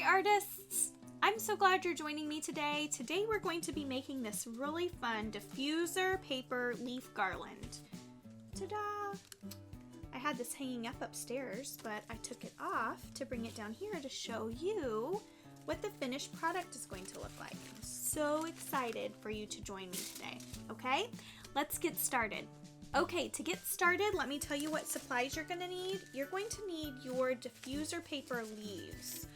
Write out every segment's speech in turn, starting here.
Hi artists! I'm so glad you're joining me today. Today we're going to be making this really fun diffuser paper leaf garland. Ta-da! I had this hanging up upstairs, but I took it off to bring it down here to show you what the finished product is going to look like. I'm so excited for you to join me today. Okay, let's get started. Okay, to get started, let me tell you what supplies you're going to need. You're going to need your diffuser paper leaves.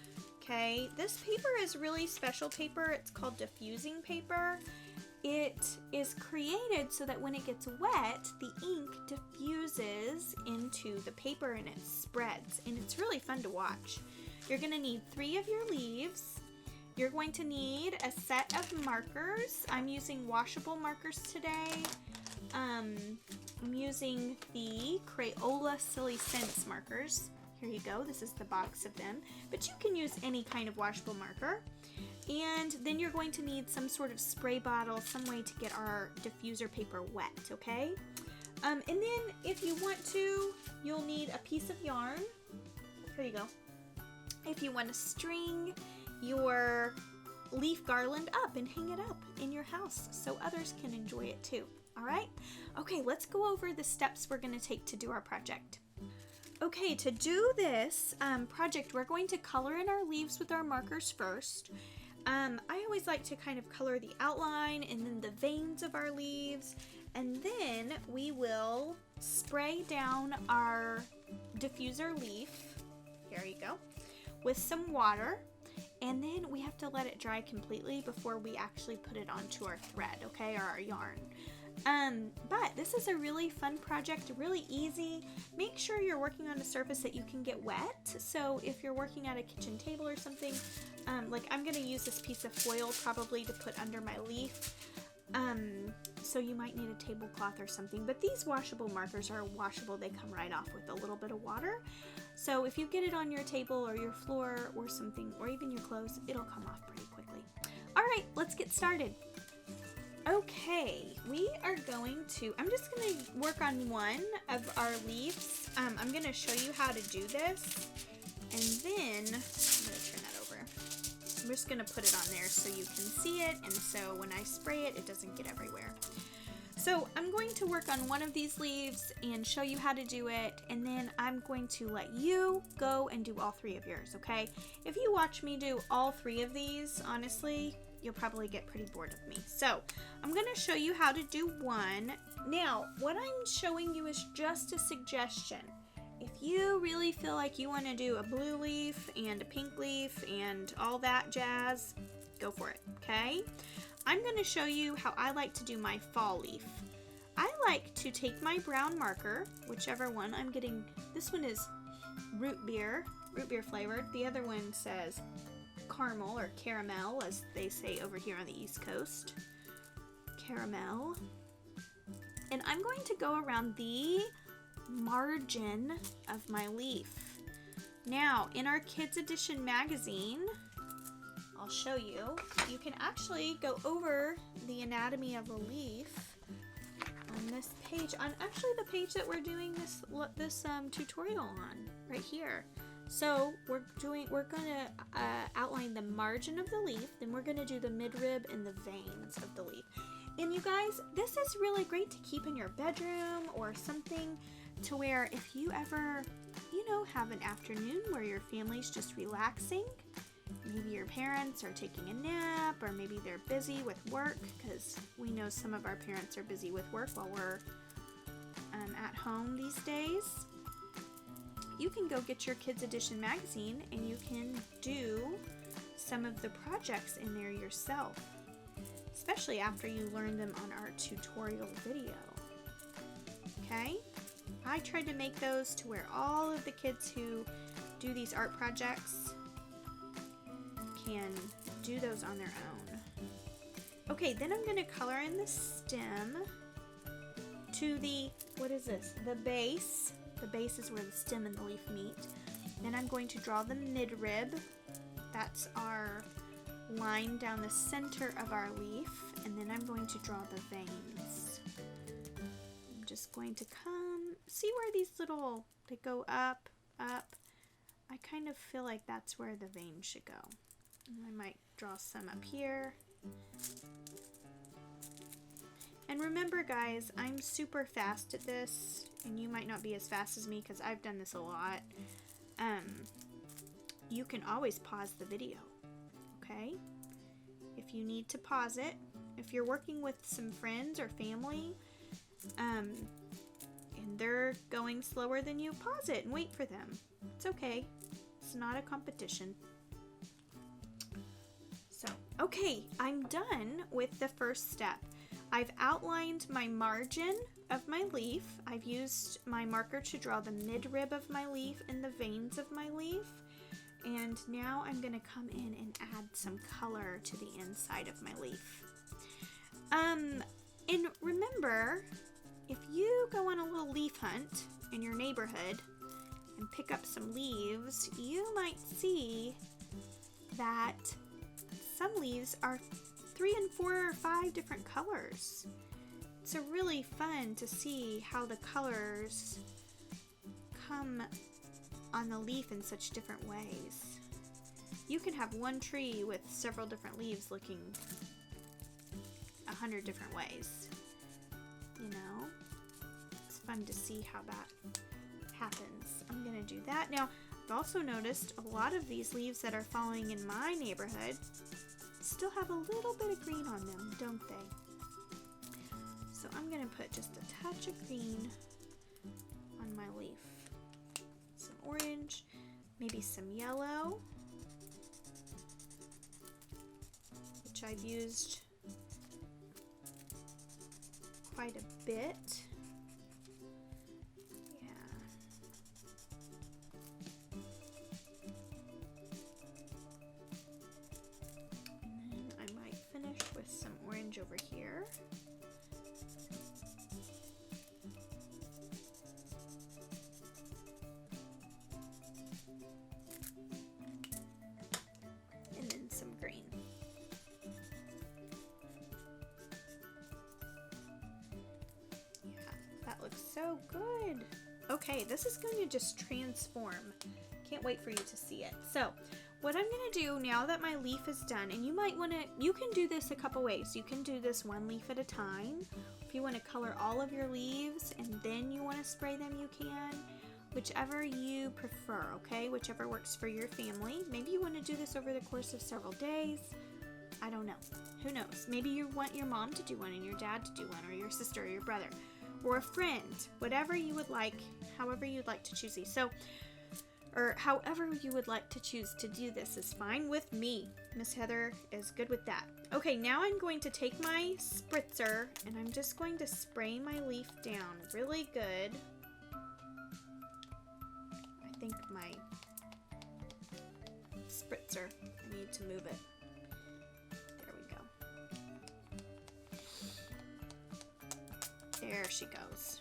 Okay, this paper is really special paper. It's called diffusing paper. It is created so that when it gets wet, the ink diffuses into the paper and it spreads, and it's really fun to watch. You're going to need 3 of your leaves. You're going to need a set of markers. I'm using washable markers today. I'm using the Crayola Silly Scents markers. Here you go, this is the box of them, but you can use any kind of washable marker. And then you're going to need some sort of spray bottle, some way to get our diffuser paper wet, okay? And then if you want to, you'll need a piece of yarn. Here you go. If you want to string your leaf garland up and hang it up in your house so others can enjoy it too. All right? Okay, let's go over the steps we're going to take to do our project. Okay, to do this project, we're going to color in our leaves with our markers first. I always like to kind of color the outline and then the veins of our leaves, and then we will spray down our diffuser leaf, here you go, with some water, and then we have to let it dry completely before we actually put it onto our thread, okay, or our yarn. But this is a really fun project, really easy. Make sure you're working on a surface that you can get wet. So if you're working at a kitchen table or something, like I'm going to use this piece of foil probably to put under my leaf. So you might need a tablecloth or something, but these washable markers are washable. They come right off with a little bit of water. So if you get it on your table or your floor or something, or even your clothes, it'll come off pretty quickly. All right, let's get started. Okay, we are going to, I'm just going to work on one of our leaves. I'm going to show you how to do this, and then, I'm going to turn that over. I'm just going to put it on there so you can see it, and so when I spray it, it doesn't get everywhere. So I'm going to work on one of these leaves and show you how to do it, and then I'm going to let you go and do all 3 of yours, okay? If you watch me do all 3 of these, honestly, you'll probably get pretty bored of me. So I'm going to show you how to do one. Now, what I'm showing you is just a suggestion. If you really feel like you want to do a blue leaf and a pink leaf and all that jazz, go for it, okay? I'm going to show you how I like to do my fall leaf. I like to take my brown marker, whichever one I'm getting. This one is root beer flavored. The other one says caramel or caramel, as they say over here on the East Coast. Caramel. And I'm going to go around the margin of my leaf. Now, in our Kids Edition magazine, I'll show you, you can actually go over the anatomy of a leaf on this page, on actually the page that we're doing this tutorial on, right here. So we're gonna outline the margin of the leaf, then we're gonna do the midrib and the veins of the leaf. And you guys, this is really great to keep in your bedroom or something, to where if you ever, have an afternoon where your family's just relaxing, maybe your parents are taking a nap, or maybe they're busy with work, because we know some of our parents are busy with work while we're at home these days. You can go get your Kids Edition magazine and you can do some of the projects in there yourself, especially after you learn them on our tutorial video. Okay? I tried to make those to where all of the kids who do these art projects can do those on their own. Okay, then I'm going to color in the stem to the, what is this? The base. The base is where the stem and the leaf meet. Then I'm going to draw the midrib. That's our line down the center of our leaf. And then I'm going to draw the veins. I'm just going to see where these little, they go up, up, I kind of feel like that's where the vein should go. And I might draw some up here. And remember guys, I'm super fast at this, and you might not be as fast as me because I've done this a lot. You can always pause the video, okay? If you need to pause it, if you're working with some friends or family, and they're going slower than you, pause it and wait for them. It's okay. It's not a competition. So, okay, I'm done with the first step. I've outlined my margin of my leaf. I've used my marker to draw the midrib of my leaf and the veins of my leaf. And now I'm going to come in and add some color to the inside of my leaf. And remember, if you go on a little leaf hunt in your neighborhood and pick up some leaves, you might see that some leaves are 3 and 4 or 5 different colors. It's really fun to see how the colors come on the leaf in such different ways. You can have one tree with several different leaves looking 100 different ways. You know, it's fun to see how that happens. I'm gonna do that. Now, I've also noticed a lot of these leaves that are falling in my neighborhood still have a little bit of green on them, don't they? So I'm gonna put just a touch of green on my leaf. Some orange, maybe some yellow, which I've used quite a bit. Yeah. And then I might finish with some orange over here. And then some green. That looks so good. Okay, this is going to just transform. Can't wait for you to see it. So, what I'm going to do now that my leaf is done, and you might want to, you can do this a couple ways. You can do this one leaf at a time. If you want to color all of your leaves and then you want to spray them, you can. Whichever you prefer, okay? Whichever works for your family. Maybe you want to do this over the course of several days. I don't know. Who knows? Maybe you want your mom to do one and your dad to do one, or your sister or your brother, or a friend. Whatever you would like, however you'd like to choose these. So, or however you would like to choose to do this is fine with me. Miss Heather is good with that. Okay, now I'm going to take my spritzer and I'm just going to spray my leaf down really good. I think my spritzer, I need to move it. There we go. There she goes.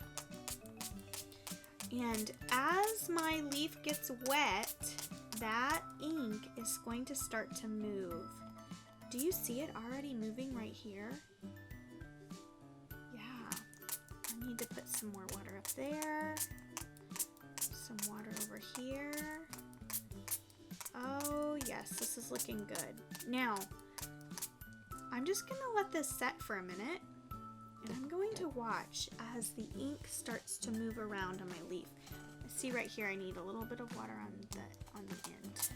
And as my leaf gets wet, that ink is going to start to move. Do you see it already moving right here? Yeah. I need to put some more water up there. Some water over here. Oh yes, this is looking good. Now, I'm just gonna let this set for a minute. And I'm going to watch as the ink starts to move around on my leaf. See right here, I need a little bit of water on the end.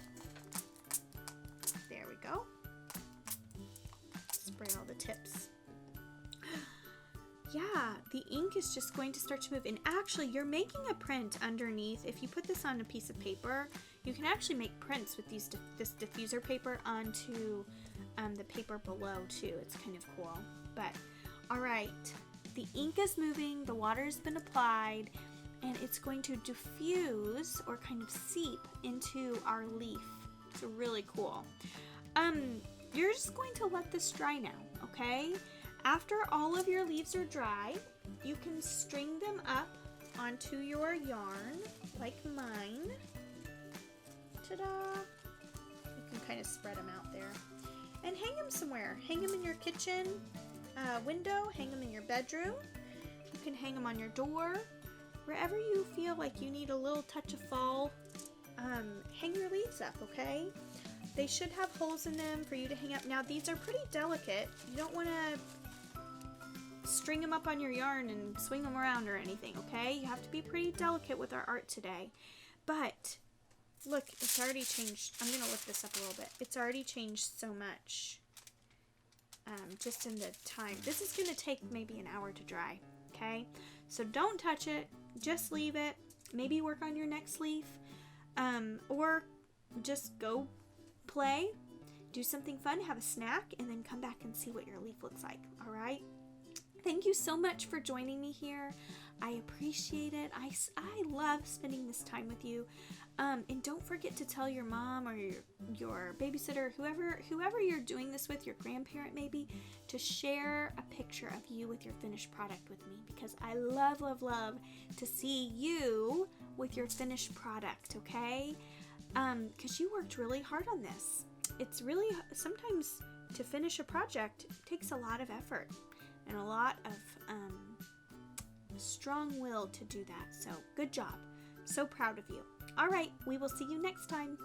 There we go. Spray all the tips. Yeah, the ink is just going to start to move. And actually, you're making a print underneath. If you put this on a piece of paper, you can actually make prints with this diffuser paper onto the paper below too. It's kind of cool. But all right, the ink is moving, the water's been applied, and it's going to diffuse or kind of seep into our leaf. It's really cool. You're just going to let this dry now, okay? After all of your leaves are dry, you can string them up onto your yarn, like mine. Ta-da! You can kind of spread them out there. And hang them somewhere. Hang them in your kitchen window, hang them in your bedroom. You can hang them on your door. Wherever you feel like you need a little touch of fall hang your leaves up, okay? They should have holes in them for you to hang up. Now, these are pretty delicate. You don't want to string them up on your yarn and swing them around or anything, okay? You have to be pretty delicate with our art today. But, look, it's already changed. I'm going to lift this up a little bit. It's already changed so much just in the time. This is going to take maybe an hour to dry, okay? So don't touch it. Just leave it. Maybe work on your next leaf. Or just go play, do something fun, have a snack, and then come back and see what your leaf looks like, all right? Thank you so much for joining me here. I appreciate it. I love spending this time with you. And don't forget to tell your mom or your babysitter, whoever you're doing this with, your grandparent maybe, to share a picture of you with your finished product with me, because I love, love, love to see you with your finished product, okay? Because you worked really hard on this. It's really, sometimes to finish a project takes a lot of effort and a lot of strong will to do that. So good job. So proud of you. All right, we will see you next time.